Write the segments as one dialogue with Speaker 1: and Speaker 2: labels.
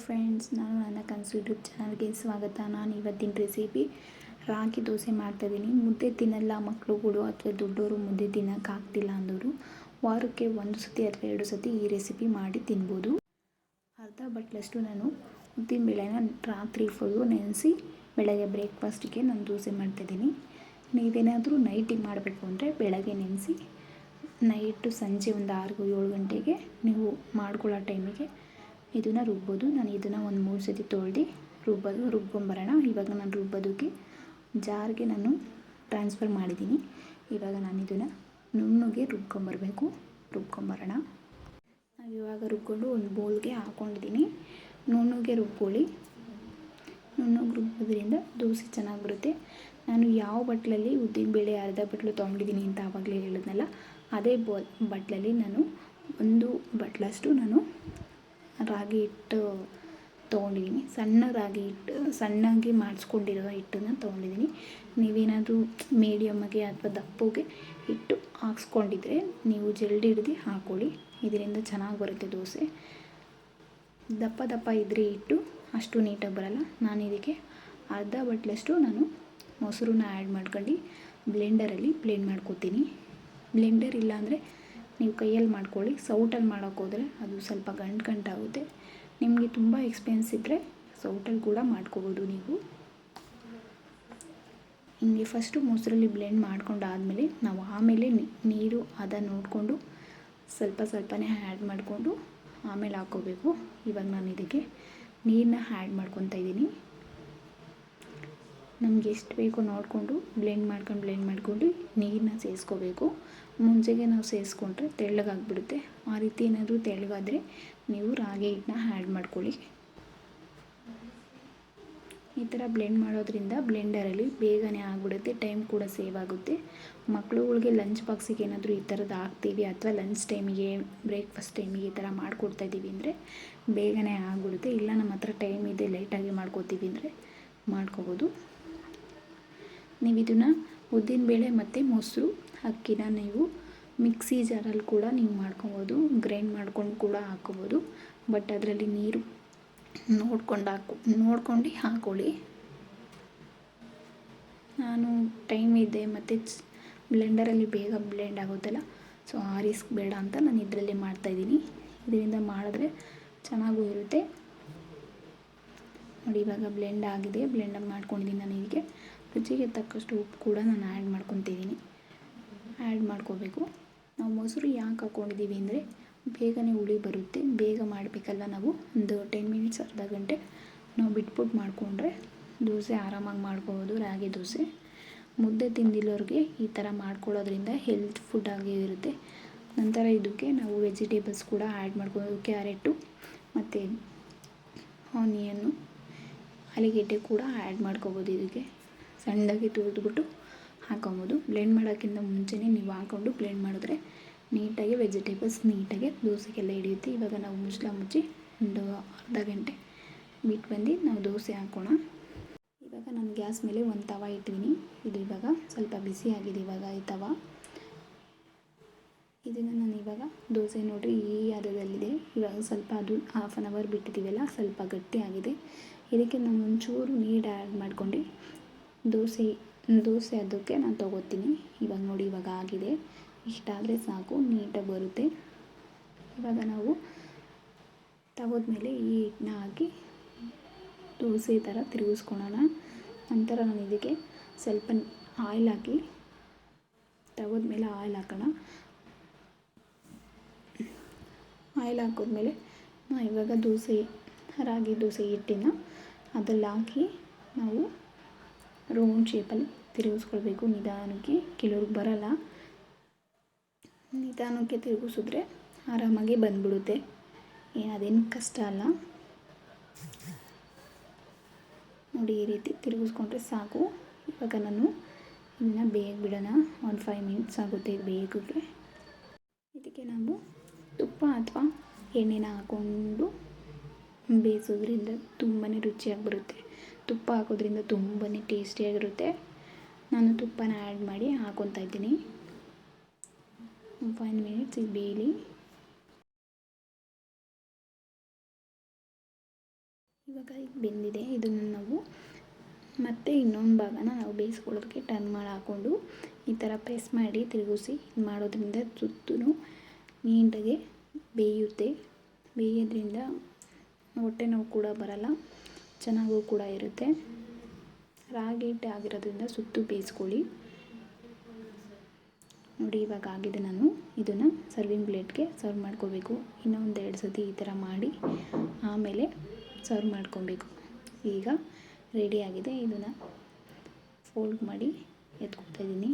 Speaker 1: Friends, ನಾನು ನನ್ನ ಕನಸು ಯೂಟ್ಯೂಬ್ ಚಾನಲ್ಗೆ ಸ್ವಾಗತ. ನಾನು ಇವತ್ತಿನ ರೆಸಿಪಿ ರಾಗಿ ದೋಸೆ ಮಾಡ್ತಾಯಿದ್ದೀನಿ. ಮುದ್ದೆ ತಿನ್ನಲ್ಲ ಮಕ್ಕಳುಗಳು ಅಥವಾ ದೊಡ್ಡವರು ಮುದ್ದೆ ತಿನ್ನೋಕ್ಕಾಗ್ತಿಲ್ಲ ಅಂದವರು ವಾರಕ್ಕೆ 1 ಸತಿ ಅಥವಾ 2 ಸತಿ ಈ ರೆಸಿಪಿ ಮಾಡಿ ತಿನ್ಬೋದು. ಅರ್ಧ ಬಟ್ಲಷ್ಟು ನಾನು ಉದ್ದಿನಬೇಳೆನ ರಾತ್ರಿ ಫುಲ್ಲು ನೆನೆಸಿ ಬೆಳಗ್ಗೆ ಬ್ರೇಕ್ಫಾಸ್ಟಿಗೆ ನಾನು ದೋಸೆ ಮಾಡ್ತಾಯಿದ್ದೀನಿ. ನೀವೇನಾದರೂ ನೈಟಿಗೆ ಮಾಡಬೇಕು ಅಂದರೆ ಬೆಳಗ್ಗೆ ನೆನೆಸಿ ನೈಟು ಸಂಜೆ ಒಂದು 6-7 ಗಂಟೆಗೆ ನೀವು ಮಾಡ್ಕೊಳ್ಳೋ ಟೈಮಿಗೆ ಇದನ್ನು ರುಬ್ಬೋದು. ನಾನು ಇದನ್ನು ಒಂದು 3 ಸತಿ ತೊಳೆದು ರುಬ್ಕೊಂಬರೋಣ. ಇವಾಗ ನಾನು ರುಬ್ಬೋದಕ್ಕೆ ಜಾರ್ಗೆ ನಾನು ಟ್ರಾನ್ಸ್ಫರ್ ಮಾಡಿದ್ದೀನಿ. ಇವಾಗ ನಾನು ಇದನ್ನು ನುಣ್ಣಗೆ ರುಬ್ಕೊಂಬರೋಣ. ನಾವು ಇವಾಗ ರುಬ್ಕೊಂಡು ಒಂದು ಬೌಲ್ಗೆ ಹಾಕ್ಕೊಂಡಿದ್ದೀನಿ. ನುಣ್ಣಗೆ ರುಬ್ಕೊಳ್ಳಿ. ನುಣ್ಣಗೆ ರುಬ್ಬೋದ್ರಿಂದ ದೋಸೆ ಚೆನ್ನಾಗಿ ಬರುತ್ತೆ. ನಾನು ಯಾವ ಬಟ್ಲಲ್ಲಿ ಉದ್ದಿನಬೇಳೆ ಅರ್ಧ ಬಟ್ಲು ತೊಗೊಂಡಿದ್ದೀನಿ ಅಂತ ಆವಾಗಲೇ ಹೇಳಿದ್ನಲ್ಲ, ಅದೇ ಬಟ್ಲಲ್ಲಿ ನಾನು 1 ಬಟ್ಲಷ್ಟು ನಾನು ರಾಗಿ ಹಿಟ್ಟು ತೊಗೊಂಡಿದ್ದೀನಿ. ಸಣ್ಣ ರಾಗಿ ಹಿಟ್ಟು, ಸಣ್ಣಗೆ ಮಾಡಿಸ್ಕೊಂಡಿರೋ ಹಿಟ್ಟನ್ನು ತೊಗೊಂಡಿದ್ದೀನಿ. ನೀವೇನಾದರೂ ಮೀಡಿಯಮ್ಮಾಗೆ ಅಥವಾ ದಪ್ಪಗೆ ಹಿಟ್ಟು ಹಾಕ್ಸ್ಕೊಂಡಿದ್ರೆ ನೀವು ಜಲ್ದಿ ಹಿಡ್ದು ಹಾಕ್ಕೊಳ್ಳಿ. ಇದರಿಂದ ಚೆನ್ನಾಗಿ ಬರುತ್ತೆ ದೋಸೆ. ದಪ್ಪ ಇದ್ದರೆ ಹಿಟ್ಟು ಅಷ್ಟು ನೀಟಾಗಿ ಬರೋಲ್ಲ. ನಾನು ಇದಕ್ಕೆ ಅರ್ಧ ಬಟ್ಲಷ್ಟು ನಾನು ಮೊಸರನ್ನ ಆ್ಯಡ್ ಮಾಡ್ಕೊಂಡು ಬ್ಲೆಂಡರಲ್ಲಿ ಬ್ಲೆಂಡ್ ಮಾಡ್ಕೊತೀನಿ. ಬ್ಲೆಂಡರ್ ಇಲ್ಲಾಂದರೆ ನೀವು ಕೈಯಲ್ಲಿ ಮಾಡ್ಕೊಳ್ಳಿ. ಸೌಟಲ್ಲಿ ಮಾಡೋಕ್ಕೋದ್ರೆ ಅದು ಸ್ವಲ್ಪ ಗಂಟಾಗುತ್ತೆ. ನಿಮಗೆ ತುಂಬ ಎಕ್ಸ್ಪೆನ್ಸ್ ಇದ್ದರೆ ಸೌಟಲ್ಲಿ ಕೂಡ ಮಾಡ್ಕೋಬೋದು ನೀವು. ಹಿಂಗೆ ಫಸ್ಟು ಮೊಸರಲ್ಲಿ ಬ್ಲೆಂಡ್ ಮಾಡ್ಕೊಂಡಾದಮೇಲೆ ನಾವು ಆಮೇಲೆ ನೀರು ನೋಡಿಕೊಂಡು ಸ್ವಲ್ಪನೇ ಆ್ಯಡ್ ಮಾಡಿಕೊಂಡು ಆಮೇಲೆ ಹಾಕ್ಕೋಬೇಕು. ಇವಾಗ ನಾನು ಇದಕ್ಕೆ ನೀರನ್ನ ಆ್ಯಡ್ ಮಾಡ್ಕೊತಾ ಇದ್ದೀನಿ. ನಮಗೆ ಎಷ್ಟು ಬೇಕೋ ನೋಡಿಕೊಂಡು ಬ್ಲೆಂಡ್ ಮಾಡ್ಕೊಂಡು ನೀರನ್ನ ಸೇರಿಸ್ಕೋಬೇಕು. ಮುಂಚೆಗೆ ನಾವು ಸೇರಿಸ್ಕೊಂಡ್ರೆ ತೆಳ್ಳಗಾಗ್ಬಿಡುತ್ತೆ. ಆ ರೀತಿ ಏನಾದರೂ ತೆಳ್ಳಗಾದರೆ ನೀವು ರಾಗಿ ಹಿಟ್ಟನ್ನ ಆ್ಯಡ್ ಮಾಡ್ಕೊಳ್ಳಿ. ಈ ಥರ ಬ್ಲೆಂಡ್ ಮಾಡೋದ್ರಿಂದ ಬ್ಲೆಂಡರಲ್ಲಿ ಬೇಗನೆ ಆಗಿಬಿಡುತ್ತೆ. ಟೈಮ್ ಕೂಡ ಸೇವ್ ಆಗುತ್ತೆ. ಮಕ್ಕಳುಗಳಿಗೆ ಲಂಚ್ ಬಾಕ್ಸಿಗೆ ಏನಾದರೂ ಈ ಥರದ್ದು ಹಾಕ್ತೀವಿ ಅಥವಾ ಲಂಚ್ ಟೈಮಿಗೆ ಬ್ರೇಕ್ಫಾಸ್ಟ್ ಟೈಮಿಗೆ ಈ ಥರ ಮಾಡಿಕೊಡ್ತಾಯಿದ್ದೀವಿ ಅಂದರೆ ಬೇಗನೆ ಆಗಿಬಿಡುತ್ತೆ. ಇಲ್ಲ ನಮ್ಮ ಹತ್ರ ಟೈಮ್ ಇದೆ ಲೇಟಾಗಿ ಮಾಡ್ಕೋತೀವಿ ಅಂದರೆ ಮಾಡ್ಕೋಬೋದು. ನೀವು ಇದನ್ನು ಉದ್ದಿನಬೇಳೆ ಮತ್ತು ಮೊಸರು ಅಕ್ಕಿನ ನೀವು ಮಿಕ್ಸಿ ಜಾರಲ್ಲಿ ಕೂಡ ನೀವು ಮಾಡ್ಕೊಬೋದು. ಗ್ರೈಂಡ್ ಮಾಡ್ಕೊಂಡು ಕೂಡ ಹಾಕ್ಕೋಬೋದು. ಬಟ್ ಅದರಲ್ಲಿ ನೀರು ನೋಡ್ಕೊಂಡು ಹಾಕ್ಕೊಳ್ಳಿ. ನಾನು ಟೈಮ್ ಇದೆ ಮತ್ತು ಬ್ಲೆಂಡರಲ್ಲಿ ಬೇಗ ಬ್ಲೆಂಡ್ ಆಗುತ್ತಲ್ಲ, ಸೊ ಆ ರಿಸ್ಕ್ ಬೇಡ ಅಂತ ನಾನು ಇದರಲ್ಲೇ ಮಾಡ್ತಾಯಿದ್ದೀನಿ. ಇದರಿಂದ ಮಾಡಿದ್ರೆ ಚೆನ್ನಾಗೂ ಇರುತ್ತೆ. ನೋಡಿ, ಇವಾಗ ಬ್ಲೆಂಡ್ ಆಗಿದೆ. ಬ್ಲೆಂಡ್ ಮಾಡ್ಕೊಂಡಿದ್ದೀನಿ. ನಾನು ಇದಕ್ಕೆ ರುಚಿಗೆ ತಕ್ಕಷ್ಟು ಉಪ್ಪು ಕೂಡ ನಾನು ಆ್ಯಡ್ ಮಾಡ್ಕೋಬೇಕು. ನಾವು ಮೊಸರು ಯಾಕೆ ಹಾಕ್ಕೊಂಡಿದ್ದೀವಿ ಅಂದರೆ ಬೇಗನೆ ಹುಳಿ ಬರುತ್ತೆ. ಬೇಗ ಮಾಡಬೇಕಲ್ವ ನಾವು. ಒಂದು 10 ಮಿನಿಟ್ಸ್ ಅರ್ಧ ಗಂಟೆ ನಾವು ಬಿಟ್ಬಿಟ್ಟು ಮಾಡಿಕೊಂಡ್ರೆ ದೋಸೆ ಆರಾಮಾಗಿ ಮಾಡ್ಕೋಬೋದು. ರಾಗಿ ದೋಸೆ ಮುದ್ದೆ ತಿಂದಿಲ್ಲವ್ರಿಗೆ ಈ ಥರ ಮಾಡ್ಕೊಳ್ಳೋದ್ರಿಂದ ಹೆಲ್ತ್ ಫುಡ್ ಆಗಿ ಇರುತ್ತೆ. ನಂತರ ಇದಕ್ಕೆ ನಾವು ವೆಜಿಟೇಬಲ್ಸ್ ಕೂಡ ಆ್ಯಡ್ ಮಾಡ್ಕೋಬೋದು. ಕ್ಯಾರೆಟು ಮತ್ತು ಆನಿಯನ್ನು, ಆಲೂಗೆಡ್ಡೆ ಕೂಡ ಆ್ಯಡ್ ಮಾಡ್ಕೋಬೋದು. ಇದಕ್ಕೆ ಸಣ್ಣದಾಗಿ ತುರಿದ್ಬಿಟ್ಟು ಹಾಕೊಬೋದು. ಬ್ಲೆಂಡ್ ಮಾಡೋಕ್ಕಿಂತ ಮುಂಚೆನೇ ನೀವು ಹಾಕ್ಕೊಂಡು ಬ್ಲೆಂಡ್ ಮಾಡಿದ್ರೆ ನೀಟಾಗಿ ವೆಜಿಟೇಬಲ್ಸ್ ನೀಟಾಗಿ ದೋಸೆಗೆಲ್ಲ ಹಿಡಿಯುತ್ತೆ. ಇವಾಗ ನಾವು ಮುಚ್ಚಿ ಒಂದು ಅರ್ಧ ಗಂಟೆ ಬಿಟ್ಟು ಬಂದು ನಾವು ದೋಸೆ ಹಾಕೋಣ. ಇವಾಗ ನಾನು ಗ್ಯಾಸ್ ಮೇಲೆ ಒಂದು ತವ ಇಟ್ಟಿದ್ದೀನಿ. ಇದು ಇವಾಗ ಸ್ವಲ್ಪ ಬಿಸಿ ಆಗಿದೆ. ಇವಾಗ ಈ ತವ ಇದನ್ನು ನಾನು ಇವಾಗ ದೋಸೆ ನೋಡಿರಿ ಈ ಹದದಲ್ಲಿದೆ. ಇವಾಗ ಸ್ವಲ್ಪ ಅದು ಹಾಫ್ ಆನ್ ಅವರ್ ಬಿಟ್ಟಿದ್ದೀವಲ್ಲ, ಸ್ವಲ್ಪ ಗಟ್ಟಿಯಾಗಿದೆ. ಇದಕ್ಕೆ ನಾನು ಒಂಚೂರು ನೀರು ಆ್ಯಡ್ ಮಾಡ್ಕೊಂಡು ದೋಸೆ ಅದಕ್ಕೆ ನಾನು ತೊಗೋತೀನಿ. ಇವಾಗ ನೋಡಿ, ಇವಾಗ ಆಗಿದೆ. ಇಷ್ಟಾದರೆ ಸಾಕು, ನೀಟಾಗಿ ಬರುತ್ತೆ. ಇವಾಗ ನಾವು ತವದ ಮೇಲೆ ಈ ಹಿಟ್ಟನ್ನ ಹಾಕಿ ದೋಸೆ ಥರ ತಿರುಗಿಸ್ಕೊಳ್ಳೋಣ. ನಂತರ ನಾನು ಇದಕ್ಕೆ ಸ್ವಲ್ಪ ಆಯಿಲ್ ಹಾಕಿ ತವದ ಮೇಲೆ ಆಯಿಲ್ ಹಾಕೋಣ. ಆಯಿಲ್ ಹಾಕಿದ್ಮೇಲೆ ಇವಾಗ ರಾಗಿ ದೋಸೆ ಹಿಟ್ಟಿನ ಅದ್ರಲ್ಲಿ ಹಾಕಿ ನಾವು ರೌಂಡ್ ಶೇಪಲ್ಲಿ ತಿರುಗಿಸ್ಕೊಳ್ಬೇಕು. ನಿಧಾನಕ್ಕೆ, ಕೆಲವ್ರಿಗೆ ಬರಲ್ಲ, ನಿಧಾನಕ್ಕೆ ತಿರುಗಿಸಿದ್ರೆ ಆರಾಮಾಗಿ ಬಂದ್ಬಿಡುತ್ತೆ. ಅದೇನು ಕಷ್ಟ ಅಲ್ಲ. ನೋಡಿ, ಈ ರೀತಿ ತಿರುಗಿಸ್ಕೊಂಡ್ರೆ ಸಾಕು. ಇವಾಗ ನಾನು ಇದನ್ನು ಬೇಗ ಬಿಡೋಣ. ಒಂದು 5 ಮಿನಿಟ್ಸ್ ಆಗುತ್ತೆ ಬೇಗಕ್ಕೆ. ಇದಕ್ಕೆ ನಾವು ತುಪ್ಪ ಅಥವಾ ಎಣ್ಣೆನ ಹಾಕ್ಕೊಂಡು ಬೇಯಿಸೋದ್ರಿಂದ ತುಂಬಾ ರುಚಿಯಾಗಿ ಬರುತ್ತೆ. ತುಪ್ಪ ಹಾಕೋದ್ರಿಂದ ತುಂಬಾ ಟೇಸ್ಟಿಯಾಗಿರುತ್ತೆ. ನಾನು ತುಪ್ಪನ ಆ್ಯಡ್ ಮಾಡಿ ಹಾಕ್ಕೊತಾ ಇದ್ದೀನಿ. 5 ಮಿನಿಟ್ಸ್ ಇದು ಬೇಯಲಿ. ಇವಾಗ ಇದು ಬೆಂದಿದೆ. ಇದನ್ನು ನಾವು ಮತ್ತೆ ಇನ್ನೊಂದು ಭಾಗನ ನಾವು ಬೇಯಿಸ್ಕೊಳ್ಳೋದಕ್ಕೆ ಟರ್ನ್ ಮಾಡಿ ಹಾಕ್ಕೊಂಡು ಈ ಥರ ಪ್ರೆಸ್ ಮಾಡಿ ತಿರುಗಿಸಿ ಮಾಡೋದ್ರಿಂದ ಸುತ್ತಲೂ ನೀಟಾಗಿ ಬೇಯುತ್ತೆ. ಬೇಯೋದ್ರಿಂದ ಹೊಟ್ಟೆ ನೋವು ಕೂಡ ಬರಲ್ಲ, ಚೆನ್ನಾಗೂ ಕೂಡ ಇರುತ್ತೆ. ರಾಗಿ ಹಿಟ್ಟು ಆಗಿರೋದ್ರಿಂದ ಸುತ್ತು ಬೇಯಿಸ್ಕೊಳ್ಳಿ. ನೋಡಿ ಇವಾಗ ಆಗಿದೆ. ನಾನು ಇದನ್ನು ಸರ್ವಿಂಗ್ ಪ್ಲೇಟ್ಗೆ ಸರ್ವ್ ಮಾಡ್ಕೋಬೇಕು. ಇನ್ನೂ ಒಂದು 2 ಸತಿ ಈ ಥರ ಮಾಡಿ ಆಮೇಲೆ ಸರ್ವ್ ಮಾಡ್ಕೊಬೇಕು. ಈಗ ರೆಡಿಯಾಗಿದೆ. ಇದನ್ನು ಫೋಲ್ಡ್ ಮಾಡಿ ಎತ್ಕೊತಾ ಇದ್ದೀನಿ.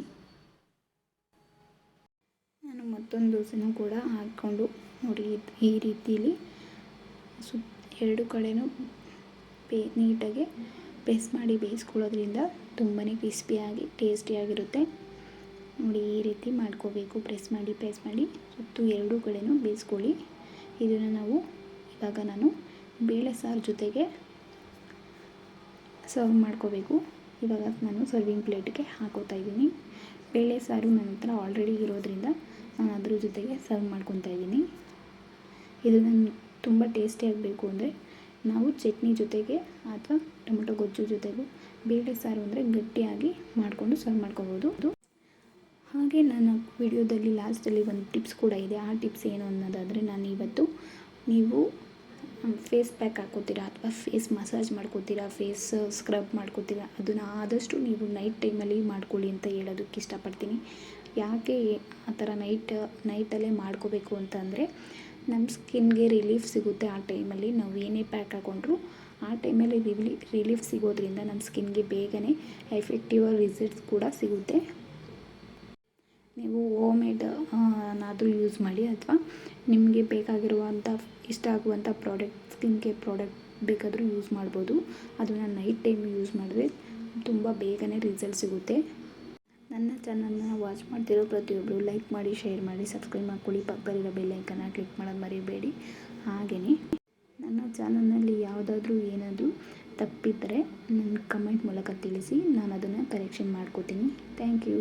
Speaker 1: ನಾನು ಮತ್ತೊಂದು ದೋಸೆನೂ ಕೂಡ ಹಾಕ್ಕೊಂಡು ನೋಡಿ ಈ ರೀತಿಲಿ ಎರಡು ಕಡೆನೂ ನೀಟಾಗಿ ಪ್ರೆಸ್ ಮಾಡಿ ಬೇಯಿಸ್ಕೊಳ್ಳೋದ್ರಿಂದ ತುಂಬಾ ಕ್ರಿಸ್ಪಿಯಾಗಿ ಟೇಸ್ಟಿಯಾಗಿರುತ್ತೆ. ನೋಡಿ ಈ ರೀತಿ ಮಾಡ್ಕೋಬೇಕು. ಪ್ರೆಸ್ ಮಾಡಿ ಸುತ್ತು ಎರಡೂ ಕಡೆನೂ ಬೇಯಿಸ್ಕೊಳ್ಳಿ. ಇದನ್ನು ಇವಾಗ ನಾನು ಬೇಳೆ ಸಾರು ಜೊತೆಗೆ ಸರ್ವ್ ಮಾಡ್ಕೋಬೇಕು. ಇವಾಗ ನಾನು ಸರ್ವಿಂಗ್ ಪ್ಲೇಟ್ಗೆ ಹಾಕೋತಾ ಇದ್ದೀನಿ. ಬೇಳೆ ಸಾರು ನನ್ನ ಹತ್ರ ಆಲ್ರೆಡಿ ಇರೋದ್ರಿಂದ ನಾನು ಅದ್ರ ಜೊತೆಗೆ ಸರ್ವ್ ಮಾಡ್ಕೊತಾ ಇದ್ದೀನಿ. ಇದು ತುಂಬ ಟೇಸ್ಟಿಯಾಗಬೇಕು ಅಂದರೆ ನಾವು ಚಟ್ನಿ ಜೊತೆಗೆ ಅಥವಾ ಟೊಮೆಟೊ ಗೊಜ್ಜು ಜೊತೆಗೂ, ಬೇಳೆ ಸಾರು ಅಂದರೆ ಗಟ್ಟಿಯಾಗಿ ಮಾಡಿಕೊಂಡು ಸರ್ವ್ ಮಾಡ್ಕೋಬೋದು. ಹಾಗೆ ನನ್ನ ವಿಡಿಯೋದಲ್ಲಿ ಲಾಸ್ಟಲ್ಲಿ ಒಂದು ಟಿಪ್ಸ್ ಕೂಡ ಇದೆ. ಆ ಟಿಪ್ಸ್ ಏನು ಅನ್ನೋದಾದರೆ, ನಾನು ಇವತ್ತು ನೀವು ಫೇಸ್ ಪ್ಯಾಕ್ ಹಾಕೋತೀರಾ ಅಥವಾ ಫೇಸ್ ಮಸಾಜ್ ಮಾಡ್ಕೋತೀರಾ, ಫೇಸ್ ಸ್ಕ್ರಬ್ ಮಾಡ್ಕೋತೀರಾ, ಅದನ್ನು ಆದಷ್ಟು ನೀವು ನೈಟ್ ಟೈಮಲ್ಲಿ ಮಾಡ್ಕೊಳ್ಳಿ ಅಂತ ಹೇಳೋದಕ್ಕೆ ಇಷ್ಟಪಡ್ತೀನಿ. ಯಾಕೆ ಆ ಥರ ನೈಟಲ್ಲೇ ಮಾಡ್ಕೋಬೇಕು ಅಂತ ಅಂದರೆ, ನಮ್ಮ ಸ್ಕಿನ್ಗೆ ರಿಲೀಫ್ ಸಿಗುತ್ತೆ. ಆ ಟೈಮಲ್ಲಿ ನಾವು ಏನೇ ಪ್ಯಾಕ್ ಹಾಕೊಂಡ್ರು ಆ ಟೈಮಲ್ಲಿ ರಿಲೀಫ್ ಸಿಗೋದ್ರಿಂದ ನಮ್ಮ ಸ್ಕಿನ್ಗೆ ಬೇಗನೆ ಎಫೆಕ್ಟಿವ್ ರಿಸಲ್ಟ್ಸ್ ಕೂಡ ಸಿಗುತ್ತೆ. ನೀವು ಹೋಮ್ ಮೇಡ್ ಏನಾದರೂ ಯೂಸ್ ಮಾಡಿ ಅಥವಾ ನಿಮಗೆ ಬೇಕಾಗಿರುವಂಥ ಇಷ್ಟ ಆಗುವಂಥ ಸ್ಕಿನ್ ಕೇರ್ ಪ್ರಾಡಕ್ಟ್ ಬೇಕಾದರೂ ಯೂಸ್ ಮಾಡ್ಬೋದು. ಅದನ್ನು ನೈಟ್ ಟೈಮ್ ಯೂಸ್ ಮಾಡಿದ್ರೆ ತುಂಬ ಬೇಗನೆ ರಿಸಲ್ಟ್ ಸಿಗುತ್ತೆ. ನನ್ನ ಚಾನಲ್ನ ವಾಚ್ ಮಾಡ್ತಿರೋ ಪ್ರತಿಯೊಬ್ಬರು ಲೈಕ್ ಮಾಡಿ, ಶೇರ್ ಮಾಡಿ, ಸಬ್ಸ್ಕ್ರೈಬ್ ಮಾಡ್ಕೊಳ್ಳಿ. ಪಕ್ಕದಲ್ಲಿರೋ ಬೆಲ್ ಐಕನ್ನ ಕ್ಲಿಕ್ ಮಾಡೋದು ಮರಿಬೇಡಿ. ಹಾಗೆಯೇ ನನ್ನ ಚಾನಲ್ನಲ್ಲಿ ಯಾವುದಾದ್ರೂ ಏನಾದರೂ ತಪ್ಪಿದ್ದರೆ ನನ್ನ ಕಮೆಂಟ್ ಮೂಲಕ ತಿಳಿಸಿ, ನಾನು ಅದನ್ನು ಕರೆಕ್ಷನ್ ಮಾಡ್ಕೋತೀನಿ. Thank you.